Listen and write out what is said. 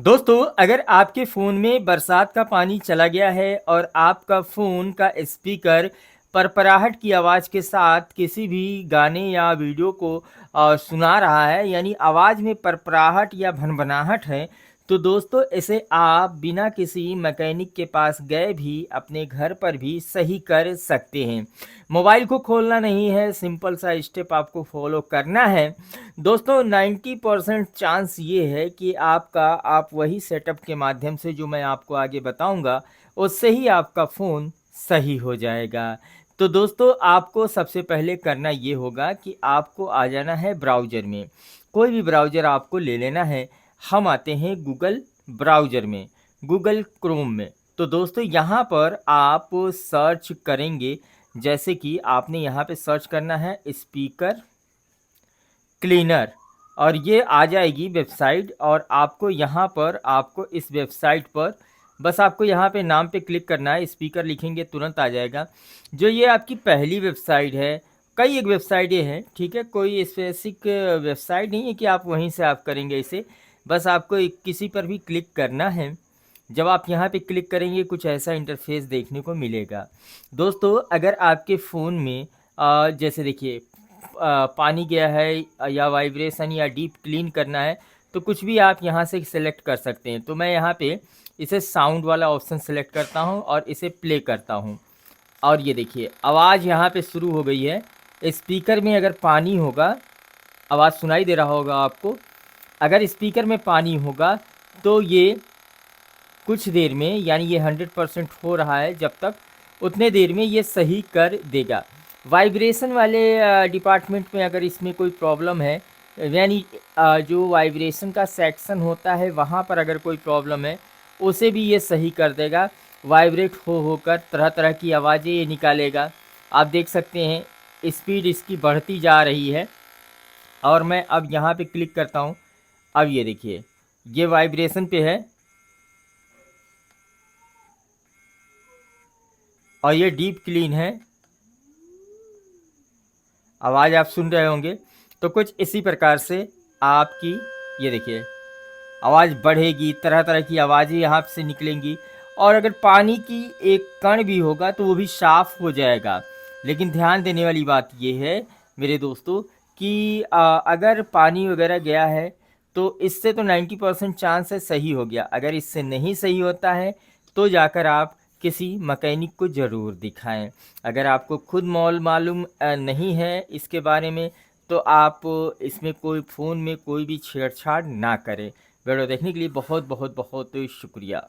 दोस्तों, अगर आपके फ़ोन में बरसात का पानी चला गया है और आपका फ़ोन का स्पीकर परपराहट की आवाज़ के साथ किसी भी गाने या वीडियो को सुना रहा है, यानी आवाज़ में परपराहट या भनभनाहट है, तो दोस्तों इसे आप बिना किसी मैकेनिक के पास गए भी अपने घर पर भी सही कर सकते हैं। मोबाइल को खोलना नहीं है, सिंपल सा स्टेप आपको फॉलो करना है। दोस्तों 90% चांस ये है कि आप वही सेटअप के माध्यम से जो मैं आपको आगे बताऊंगा, उससे ही आपका फ़ोन सही हो जाएगा। तो दोस्तों आपको सबसे पहले करना ये होगा कि आपको आ जाना है ब्राउज़र में। कोई भी ब्राउज़र आपको ले लेना है। हम आते हैं गूगल ब्राउज़र में, गूगल क्रोम में। तो दोस्तों यहाँ पर आप सर्च करेंगे, जैसे कि आपने यहाँ पे सर्च करना है स्पीकर क्लीनर, और ये आ जाएगी वेबसाइट। और आपको यहाँ पर आपको इस वेबसाइट पर बस आपको यहाँ पे नाम पे क्लिक करना है, स्पीकर लिखेंगे तुरंत आ जाएगा। जो ये आपकी पहली वेबसाइट है, कई एक वेबसाइटें हैं, ठीक है, कोई स्पेसिफिक वेबसाइट नहीं है कि आप वहीं से आप करेंगे इसे। बस आपको किसी पर भी क्लिक करना है। जब आप यहाँ पे क्लिक करेंगे कुछ ऐसा इंटरफेस देखने को मिलेगा। दोस्तों अगर आपके फ़ोन में जैसे देखिए पानी गया है या वाइब्रेशन या डीप क्लीन करना है, तो कुछ भी आप यहाँ से सिलेक्ट कर सकते हैं। तो मैं यहाँ पे इसे साउंड वाला ऑप्शन सेलेक्ट करता हूँ और इसे प्ले करता हूँ, और ये देखिए आवाज़ यहाँ पे शुरू हो गई है। स्पीकर में अगर पानी होगा, आवाज़ सुनाई दे रहा होगा आपको। अगर स्पीकर में पानी होगा तो ये कुछ देर में, यानी ये 100% हो रहा है जब तक, उतने देर में ये सही कर देगा। वाइब्रेशन वाले डिपार्टमेंट में अगर इसमें कोई प्रॉब्लम है, यानी जो वाइब्रेशन का सेक्शन होता है वहाँ पर अगर कोई प्रॉब्लम है, उसे भी ये सही कर देगा। वाइब्रेट हो होकर तरह तरह की आवाज़ें ये निकालेगा। आप देख सकते हैं स्पीड इसकी बढ़ती जा रही है। और मैं अब यहाँ पे क्लिक करता हूँ। अब ये देखिए ये वाइब्रेशन पे है और ये डीप क्लीन है। आवाज़ आप सुन रहे होंगे। तो कुछ इसी प्रकार से आपकी ये देखिए आवाज़ बढ़ेगी, तरह तरह की आवाज़ें यहाँ से निकलेंगी। और अगर पानी की एक कण भी होगा तो वो भी साफ हो जाएगा। लेकिन ध्यान देने वाली बात ये है मेरे दोस्तों कि अगर पानी वगैरह गया है तो इससे तो 90% चांस है सही हो गया। अगर इससे नहीं सही होता है तो जाकर आप किसी मैकेनिक को ज़रूर दिखाएं। अगर आपको खुद मालूम नहीं है इसके बारे में, तो आप इसमें कोई फ़ोन में कोई भी छेड़छाड़ ना करें। वीडियो देखने के लिए बहुत बहुत बहुत शुक्रिया।